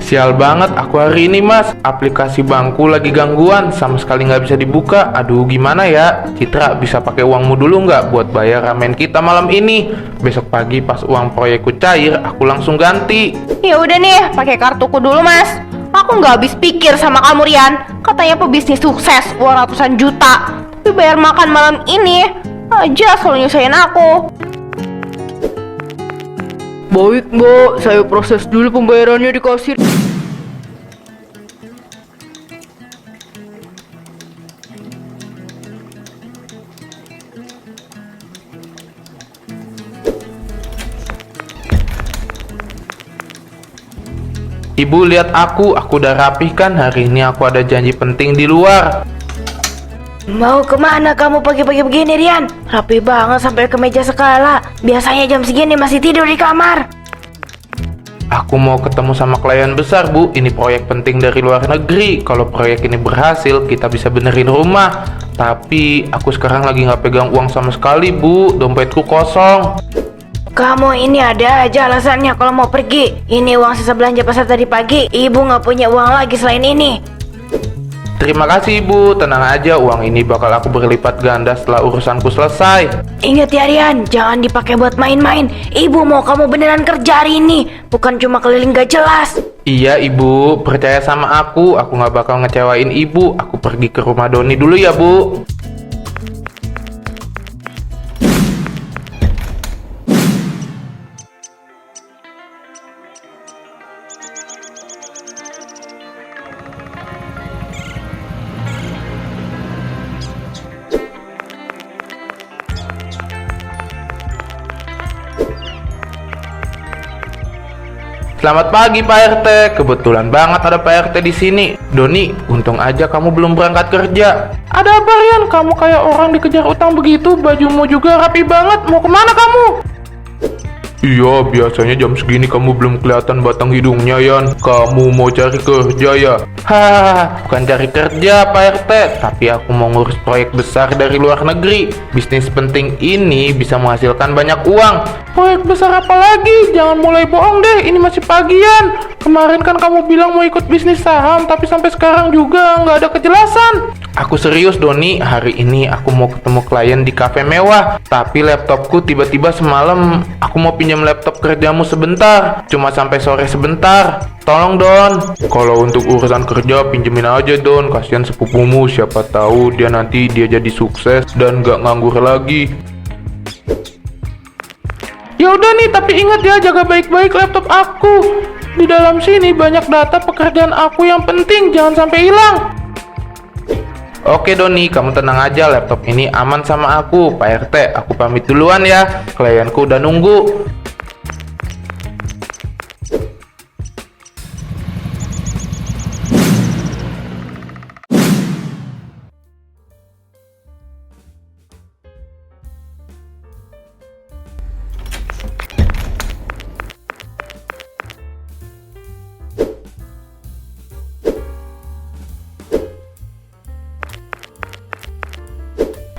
Sial banget aku hari ini mas, aplikasi bankku lagi gangguan, sama sekali nggak bisa dibuka. Aduh gimana ya? Citra bisa pakai uangmu dulu nggak buat bayar ramen kita malam ini? Besok pagi pas uang proyekku cair, aku langsung ganti. Ya udah nih, pakai kartuku dulu mas. Aku nggak habis pikir sama kamu Rian. Katanya pebisnis sukses, uang ratusan juta. Tapi bayar makan malam ini aja selalu nyusahin aku. Baik mbak, saya proses dulu pembayarannya di kasir. Ibu lihat aku udah rapih kan, hari ini aku ada janji penting di luar. Mau kemana kamu pagi-pagi begini Rian? Rapi banget sampai ke meja skala. Biasanya jam segini masih tidur di kamar. Aku mau ketemu sama klien besar bu, ini proyek penting dari luar negeri. Kalau proyek ini berhasil, kita bisa benerin rumah. Tapi aku sekarang lagi nggak pegang uang sama sekali bu, dompetku kosong. Kamu ini ada aja alasannya kalau mau pergi. Ini uang sisa belanja pasar tadi pagi. Ibu nggak punya uang lagi selain ini. Terima kasih ibu, tenang aja, uang ini bakal aku berlipat ganda setelah urusanku selesai. Ingat ya Rian, jangan dipakai buat main-main. Ibu mau kamu beneran kerja hari ini, bukan cuma keliling gak jelas. Iya ibu, percaya sama aku nggak bakal ngecewain ibu. Aku pergi ke rumah Doni dulu ya bu. Selamat pagi Pak RT, kebetulan banget ada Pak RT di sini. Doni, untung aja kamu belum berangkat kerja. Ada apa Rian? Kamu kayak orang dikejar utang begitu, bajumu juga rapi banget. Mau kemana kamu? Iya, biasanya jam segini kamu belum kelihatan batang hidungnya, Yan. Kamu mau cari kerja ya? Hahaha, bukan cari kerja Pak RT, tapi aku mau ngurus proyek besar dari luar negeri. Bisnis penting ini bisa menghasilkan banyak uang. Proyek besar apa lagi? Jangan mulai bohong deh, ini masih pagian. Kemarin kan kamu bilang mau ikut bisnis saham, tapi sampai sekarang juga nggak ada kejelasan. Aku serius Doni, hari ini aku mau ketemu klien di kafe mewah. Tapi laptopku tiba-tiba semalam, aku mau pinjam laptop kerjamu sebentar. Cuma sampai sore sebentar. Tolong Don. Kalau untuk urusan kerja pinjemin aja Don, kasihan sepupumu, siapa tahu nanti dia jadi sukses dan nggak nganggur lagi. Ya udah nih, tapi ingat ya, jaga baik-baik laptop aku. Di dalam sini banyak data pekerjaan aku yang penting, jangan sampai hilang. Oke Doni, kamu tenang aja, laptop ini aman sama aku. Pak RT, aku pamit duluan ya, klienku udah nunggu.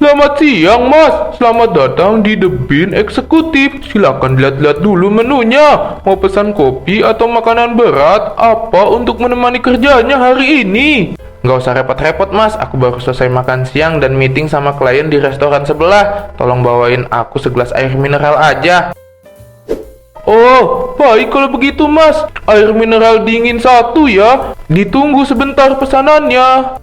Selamat siang mas, selamat datang di The Bean Eksekutif. Silakan lihat-lihat dulu menunya. Mau pesan kopi atau makanan berat? Apa untuk menemani kerjanya hari ini? Nggak usah repot-repot mas, aku baru selesai makan siang dan meeting sama klien di restoran sebelah. Tolong bawain aku segelas air mineral aja. Oh, baik kalau begitu mas. Air mineral dingin satu ya. Ditunggu sebentar pesanannya.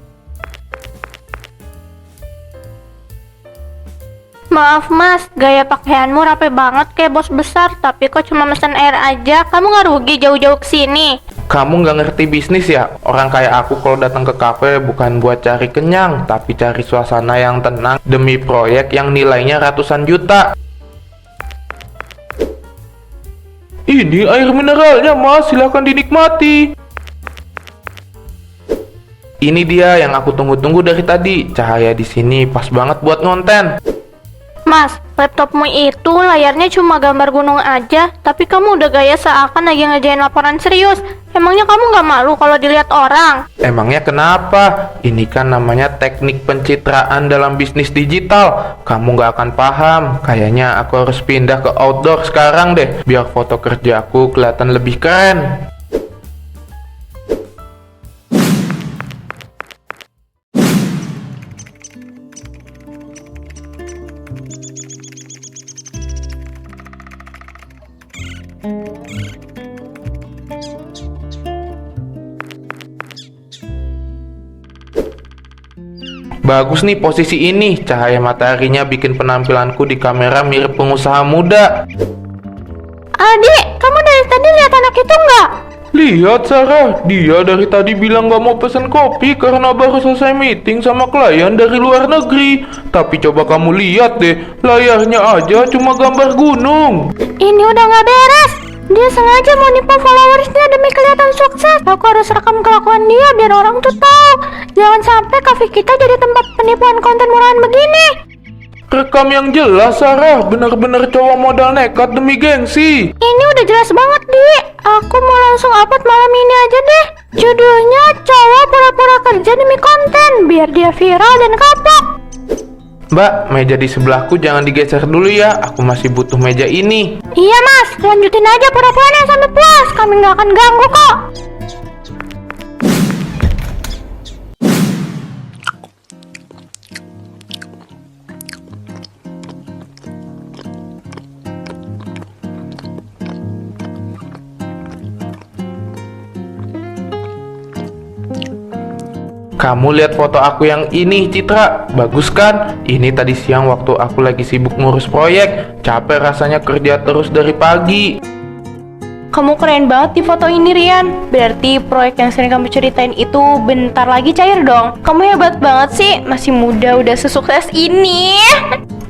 Maaf mas, gaya pakaianmu rapi banget kayak bos besar, tapi kok cuma mesen air aja? Kamu nggak rugi jauh-jauh kesini? Kamu nggak ngerti bisnis ya? Orang kayak aku kalau datang ke kafe bukan buat cari kenyang, tapi cari suasana yang tenang demi proyek yang nilainya ratusan juta. Ini air mineralnya mas, silahkan dinikmati. Ini dia yang aku tunggu-tunggu dari tadi. Cahaya di sini pas banget buat ngonten. Mas, laptopmu itu layarnya cuma gambar gunung aja, tapi kamu udah gaya seakan lagi ngerjain laporan serius. Emangnya kamu nggak malu kalau dilihat orang? Emangnya kenapa? Ini kan namanya teknik pencitraan dalam bisnis digital. Kamu nggak akan paham. Kayaknya aku harus pindah ke outdoor sekarang deh, biar foto kerjaku kelihatan lebih keren. Bagus nih posisi ini, cahaya mataharinya bikin penampilanku di kamera mirip pengusaha muda. Adik, kamu dari tadi lihat anak itu nggak? Lihat Sarah, dia dari tadi bilang gak mau pesen kopi karena baru selesai meeting sama klien dari luar negeri. Tapi coba kamu lihat deh, layarnya aja cuma gambar gunung. Ini udah nggak beres. Dia sengaja mau nipu followersnya demi kelihatan sukses. Aku harus rekam kelakuan dia biar orang tuh tahu. Jangan sampai cafe kita jadi tempat penipuan konten murahan begini. Rekam yang jelas Sarah, bener-bener cowok modal nekat demi gengsi. Ini udah jelas banget, Di. Aku mau langsung upload malam ini aja deh. Judulnya cowok pura-pura kerja demi konten biar dia viral dan kapok. Mbak, meja di sebelahku jangan digeser dulu ya, aku masih butuh meja ini. Iya, Mas. Lanjutin aja pura-puranya sampai puas. Kami nggak akan ganggu kok. Kamu lihat foto aku yang ini, Citra. Bagus kan? Ini tadi siang waktu aku lagi sibuk ngurus proyek. Capek rasanya kerja terus dari pagi. Kamu keren banget di foto ini, Rian. Berarti proyek yang sering kamu ceritain itu bentar lagi cair dong. Kamu hebat banget sih, masih muda udah sesukses ini.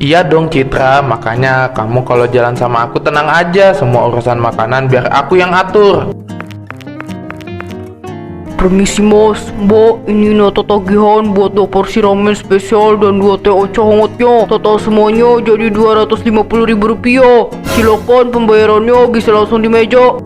Iya dong Citra, makanya kamu kalau jalan sama aku tenang aja. Semua urusan makanan biar aku yang atur. Permisi mas, mbak, ini nota tagihan buat 2 porsi ramen spesial dan 2 teh ocha hangatnya. Total semuanya jadi Rp250.000. Silakan pembayarannya bisa langsung di meja.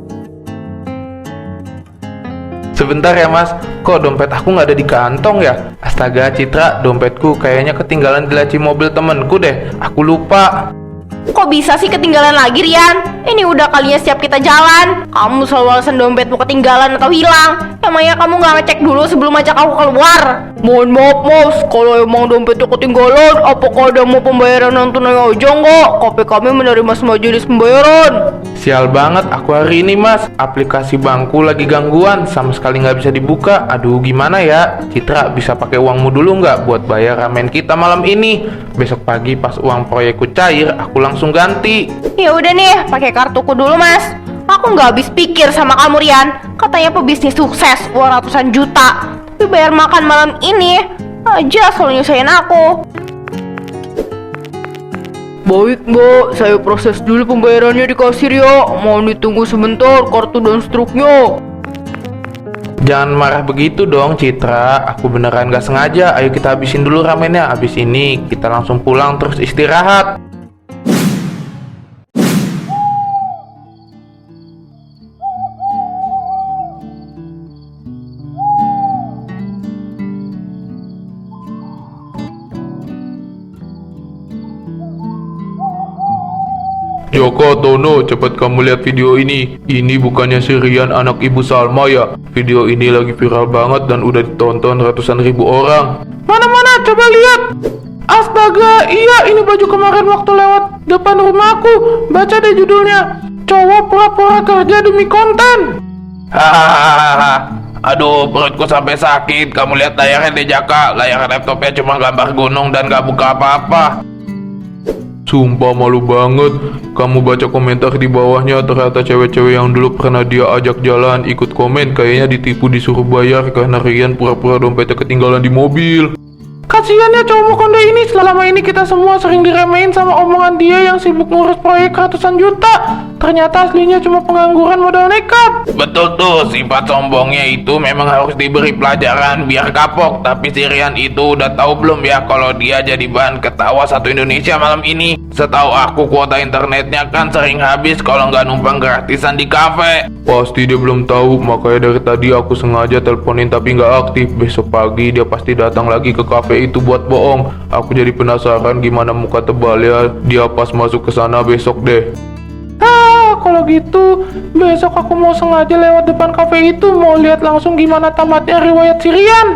Sebentar ya mas, kok dompet aku nggak ada di kantong ya? Astaga Citra, dompetku kayaknya ketinggalan di laci mobil temenku deh. Aku lupa. Kok bisa sih ketinggalan lagi, Rian? Ini udah kalinya setiap kita jalan. Kamu selalu alasan dompetmu ketinggalan atau hilang. Emangnya kamu nggak ngecek dulu sebelum ajak aku keluar? Mohon maaf mas, kalau emang dompetnya ketinggalan, apakah ada mau pembayaran non tunai aja nggak? KP kami menerima semua jenis pembayaran. Sial banget aku hari ini mas, aplikasi bankku lagi gangguan, sama sekali nggak bisa dibuka. Aduh gimana ya? Citra bisa pakai uangmu dulu nggak buat bayar ramen kita malam ini? Besok pagi pas uang proyekku cair, aku langsung ganti. Ya udah nih, pakai kartuku dulu, Mas. Aku nggak habis pikir sama kamu, Rian. Katanya pebisnis sukses, uang ratusan juta. Tapi bayar makan malam ini aja selalu nyusahin aku. Baik mbak, saya proses dulu pembayarannya di kasir ya. Mohon ditunggu sebentar kartu dan struknya. Jangan marah begitu dong Citra, aku beneran gak sengaja. Ayo kita habisin dulu ramennya, habis ini kita langsung pulang terus istirahat. Joko, Tono, cepat kamu lihat video ini. Ini bukannya si Rian anak ibu Salma ya? Video ini lagi viral banget dan udah ditonton ratusan ribu orang. Mana-mana, coba lihat. Astaga, iya ini baju kemarin waktu lewat depan rumahku. Baca deh judulnya. Cowok pura-pura kerja demi konten. Hahaha. Aduh, perutku sampai sakit. Kamu lihat layarnya deh Jaka. Layar laptopnya cuma gambar gunung dan gak buka apa-apa. Sumpah malu banget. Kamu baca komentar di bawahnya, ternyata cewek-cewek yang dulu pernah dia ajak jalan ikut komen, kayaknya ditipu disuruh bayar karena Rian pura-pura dompetnya ketinggalan di mobil. Kasian ya cowok konde ini, selama ini kita semua sering diremehin sama omongan dia yang sibuk ngurus proyek ratusan juta. Ternyata aslinya cuma pengangguran modal nekat. Betul tuh, sifat sombongnya itu memang harus diberi pelajaran biar kapok. Tapi si Rian itu udah tahu belum ya kalau dia jadi bahan ketawa satu Indonesia malam ini. Setahu aku kuota internetnya kan sering habis kalau nggak numpang gratisan di kafe. Pasti dia belum tahu, makanya dari tadi aku sengaja teleponin tapi nggak aktif. Besok pagi dia pasti datang lagi ke kafe itu buat bohong. Aku jadi penasaran gimana muka tebalnya dia pas masuk ke sana besok deh. Kalau gitu besok aku mau sengaja lewat depan kafe itu, mau lihat langsung gimana tamatnya riwayat si Rian.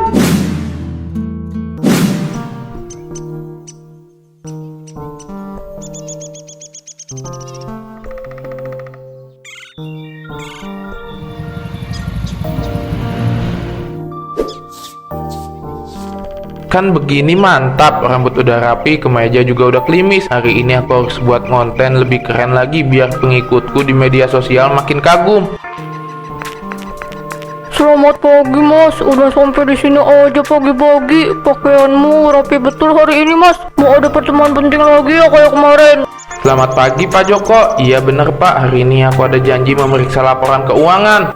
Kan begini mantap, rambut udah rapi, kemeja juga udah klimis. Hari ini aku harus buat konten lebih keren lagi biar pengikutku di media sosial makin kagum. Selamat pagi mas, udah sampai di sini aja pagi-pagi. Pakaianmu rapi betul hari ini mas. Mau ada pertemuan penting lagi ya kayak kemarin. Selamat pagi Pak Joko. Iya bener Pak, hari ini aku ada janji memeriksa laporan keuangan.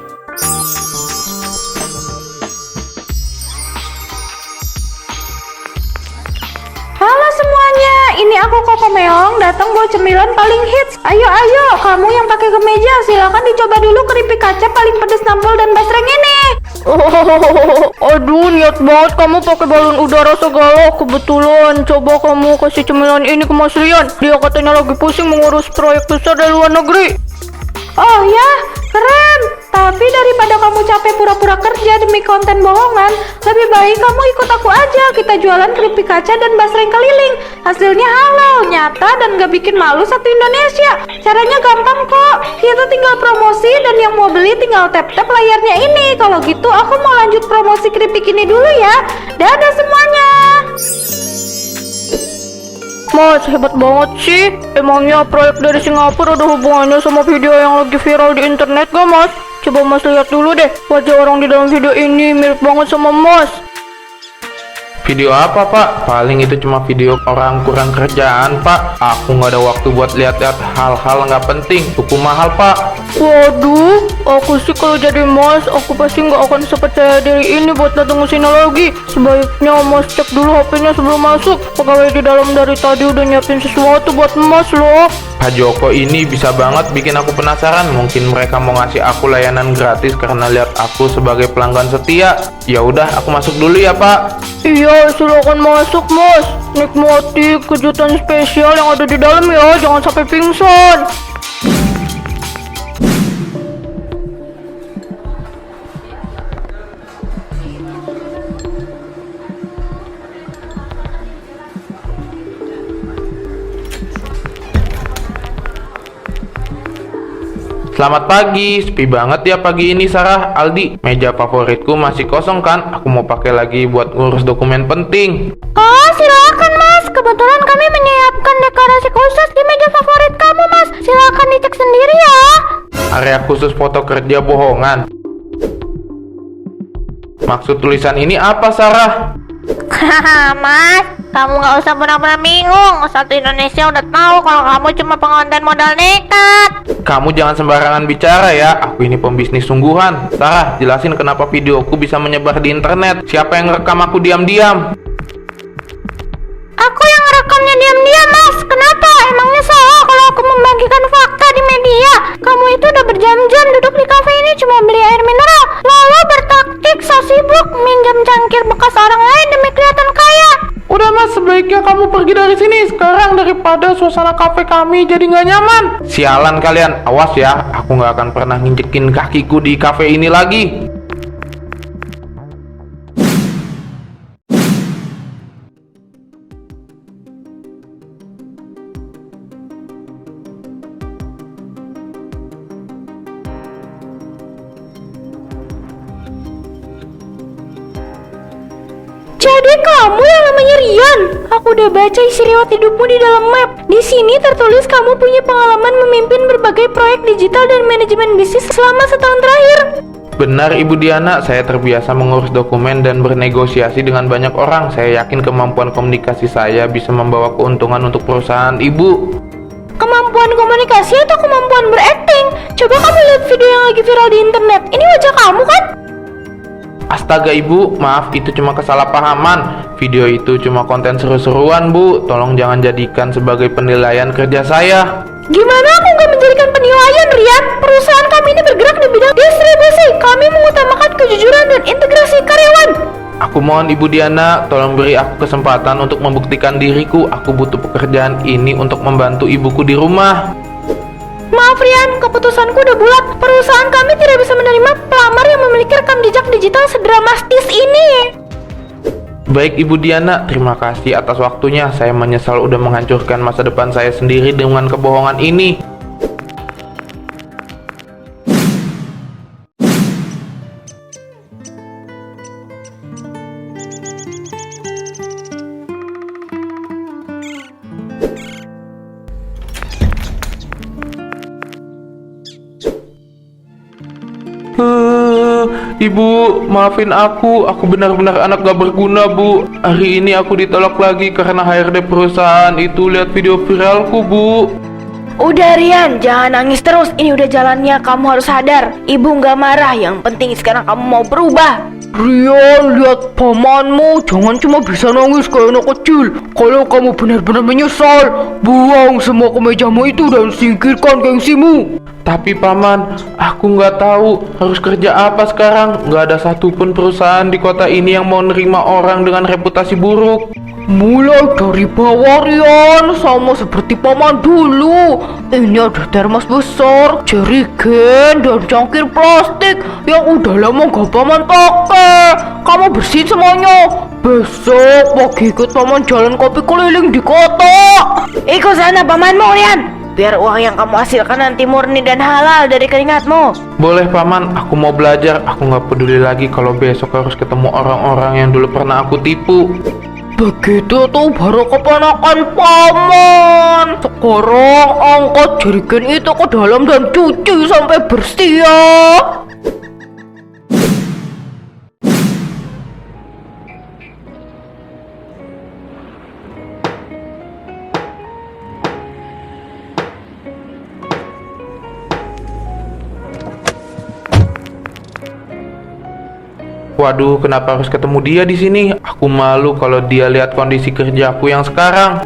Halo semuanya, ini aku Koko Meong datang bawa cemilan paling hits. Ayo, kamu yang pakai kemeja silakan dicoba dulu keripik kaca paling pedes nampol dan basreng ini. Aduh, niat banget kamu pakai balon udara segala. Kebetulan, coba kamu kasih cemilan ini ke Mas Rian. Dia katanya lagi pusing mengurus proyek besar dari luar negeri. Oh ya, keren. Tapi daripada kamu capek pura-pura kerja demi konten bohongan, lebih baik kamu ikut aku aja. Kita jualan keripik kaca dan basreng keliling. Hasilnya halal, nyata, dan gak bikin malu satu Indonesia. Caranya gampang kok. Kita tinggal promosi dan yang mau beli tinggal tap-tap layarnya ini. Kalau gitu aku mau lanjut promosi keripik ini dulu ya. Dadah semuanya. Mas, hebat banget sih. Emangnya proyek dari Singapura ada hubungannya sama video yang lagi viral di internet gak mas? Coba mas lihat dulu deh, wajah orang di dalam video ini mirip banget sama mas. Video apa Pak? Paling itu cuma video orang kurang kerjaan Pak. Aku nggak ada waktu buat lihat-lihat hal-hal nggak penting. Cukup mahal Pak. Waduh, aku sih kalau jadi mas, aku pasti nggak akan sepercaya diri ini buat datang ke sini lagi. Sebaiknya mas cek dulu HP-nya sebelum masuk. Pegawai di dalam dari tadi udah nyiapin sesuatu buat mas loh. Pak Joko ini bisa banget bikin aku penasaran. Mungkin mereka mau ngasih aku layanan gratis karena lihat aku sebagai pelanggan setia. Ya udah, aku masuk dulu ya Pak. Iya, silakan masuk mas. Nikmati kejutan spesial yang ada di dalam ya, jangan sampai pingsan. Selamat pagi, sepi banget ya pagi ini Sarah, Aldi. Meja favoritku masih kosong kan? Aku mau pakai lagi buat ngurus dokumen penting. Oh, silakan mas. Kebetulan kami menyiapkan dekorasi khusus di meja favorit kamu mas. Silakan dicek sendiri ya. Area khusus foto kerja bohongan. Maksud tulisan ini apa Sarah? Hahaha, Mas, kamu nggak usah pura-pura bingung. Satu Indonesia udah tahu kalau kamu cuma pengonten modal nekat. Kamu jangan sembarangan bicara ya. Aku ini pembisnis sungguhan. Sarah, jelasin kenapa videoku bisa menyebar di internet. Siapa yang rekam aku diam-diam? Aku yang ngerekamnya diam-diam mas. Kenapa? Emangnya salah kalau aku membagikan fakta di media? Kamu itu udah berjam-jam duduk di kafe ini cuma beli air mineral, lalu bertaktik so sibuk minjam cangkir bekas orang lain demi kelihatan kaya. Udah mas, sebaiknya kamu pergi dari sini sekarang daripada suasana kafe kami jadi nggak nyaman. Sialan kalian, awas ya. Aku nggak akan pernah nginjekin kakiku di kafe ini lagi. Jadi kamu yang namanya Rian? Aku udah baca isi riwayat hidupmu di dalam map. Di sini tertulis kamu punya pengalaman memimpin berbagai proyek digital dan manajemen bisnis selama setahun terakhir. Benar Ibu Diana, saya terbiasa mengurus dokumen dan bernegosiasi dengan banyak orang. Saya yakin kemampuan komunikasi saya bisa membawa keuntungan untuk perusahaan Ibu. Kemampuan komunikasi atau kemampuan berakting? Coba kamu lihat video yang lagi viral di internet. Ini wajah kamu kan? Astaga Ibu, maaf itu cuma kesalahpahaman. Video itu cuma konten seru-seruan Bu. Tolong jangan jadikan sebagai penilaian kerja saya. Gimana aku nggak menjadikan penilaian, Rian? Perusahaan kami ini bergerak di bidang distribusi. Kami mengutamakan kejujuran dan integrasi karyawan. Aku mohon Ibu Diana, tolong beri aku kesempatan untuk membuktikan diriku. Aku butuh pekerjaan ini untuk membantu ibuku di rumah. Maaf Rian, keputusanku udah bulat. Perusahaan kami tidak bisa menerima pelamar yang memiliki rekam jejak digital sedramatis ini. Baik Ibu Diana, terima kasih atas waktunya. Saya menyesal udah menghancurkan masa depan saya sendiri dengan kebohongan ini. Ibu, maafin aku benar-benar anak gak berguna, Bu. Hari ini aku ditolak lagi karena HRD perusahaan itu lihat video viralku, Bu. Udah Rian, jangan nangis terus. Ini udah jalannya, kamu harus sadar. Ibu nggak marah, yang penting sekarang kamu mau berubah. Rian, lihat pamanmu, jangan cuma bisa nangis kayak anak kecil. Kalau kamu benar-benar menyesal, buang semua kemejamu itu dan singkirkan gengsimu. Tapi Paman, aku nggak tahu harus kerja apa sekarang. Nggak ada satupun perusahaan di kota ini yang mau nerima orang dengan reputasi buruk. Mulai dari bawah Rian, sama seperti paman dulu. Ini ada termos besar, jerigen, dan cangkir plastik yang udah lama gak paman pakai. Kamu bersihin semuanya. Besok pagi ikut paman jalan kopi keliling di kota. Ikut sana pamanmu Rian, biar uang yang kamu hasilkan nanti murni dan halal dari keringatmu. Boleh Paman, aku mau belajar. Aku nggak peduli lagi kalau besok harus ketemu orang-orang yang dulu pernah aku tipu. Begitu tuh baru keponakan paman. Sekarang angkat jerigen itu ke dalam dan cuci sampai bersih ya. Waduh, kenapa harus ketemu dia di sini? Aku malu kalau dia lihat kondisi kerjaku yang sekarang.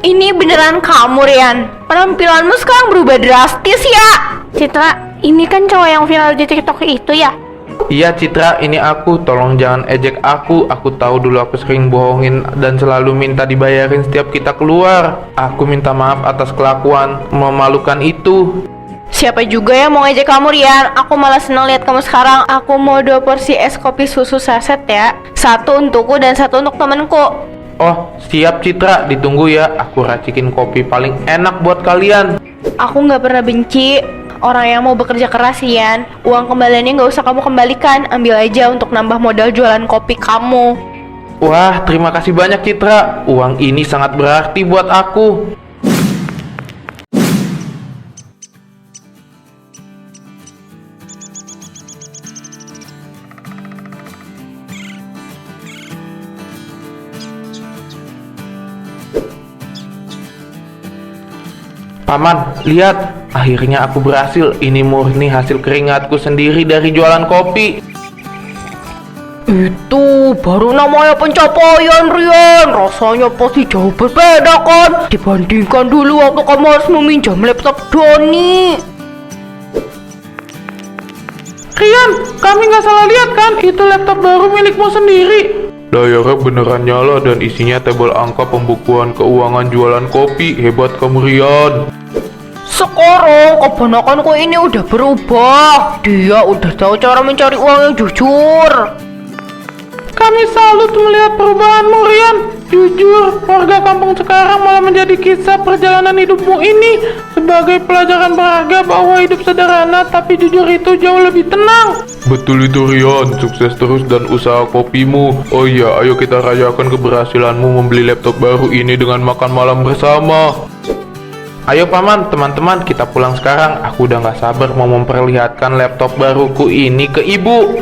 Ini beneran kamu Rian? Penampilanmu sekarang berubah drastis ya. Citra, ini kan cowok yang viral di TikTok itu ya? Iya Citra, ini aku. Tolong jangan ejek aku. Aku tahu dulu aku sering bohongin dan selalu minta dibayarin setiap kita keluar. Aku minta maaf atas kelakuan memalukan itu. Siapa juga yang mau ngejek kamu Rian? Aku malah senang lihat kamu sekarang. Aku mau 2 porsi es kopi susu saset ya. 1 untukku dan 1 untuk temanku. Oh, siap Citra, ditunggu ya. Aku racikin kopi paling enak buat kalian. Aku nggak pernah benci orang yang mau bekerja keras Rian. Uang kembaliannya nggak usah kamu kembalikan. Ambil aja untuk nambah modal jualan kopi kamu. Wah, terima kasih banyak Citra. Uang ini sangat berarti buat aku. Paman, lihat. Akhirnya aku berhasil. Ini murni hasil keringatku sendiri dari jualan kopi. Itu baru namanya pencapaian Rian. Rasanya pasti jauh berbeda kan dibandingkan dulu waktu kamu harus meminjam laptop Doni. Rian, kami nggak salah lihat kan? Itu laptop baru milikmu sendiri. Layarnya beneran nyala dan isinya tabel angka pembukuan keuangan jualan kopi. Hebat kamu Rian. Sekarang keponakanku ini udah berubah. Dia udah tahu cara mencari uang yang jujur. Kami salut melihat perubahanmu Rian. Jujur, warga kampung sekarang malah menjadi kisah perjalanan hidupmu ini sebagai pelajaran berharga bahwa hidup sederhana tapi jujur itu jauh lebih tenang. Betul itu Rian, sukses terus dan usaha kopimu. Oh iya, ayo kita rayakan keberhasilanmu membeli laptop baru ini dengan makan malam bersama. Ayo Paman, teman-teman, kita pulang sekarang. Aku udah gak sabar mau memperlihatkan laptop baruku ini ke ibu.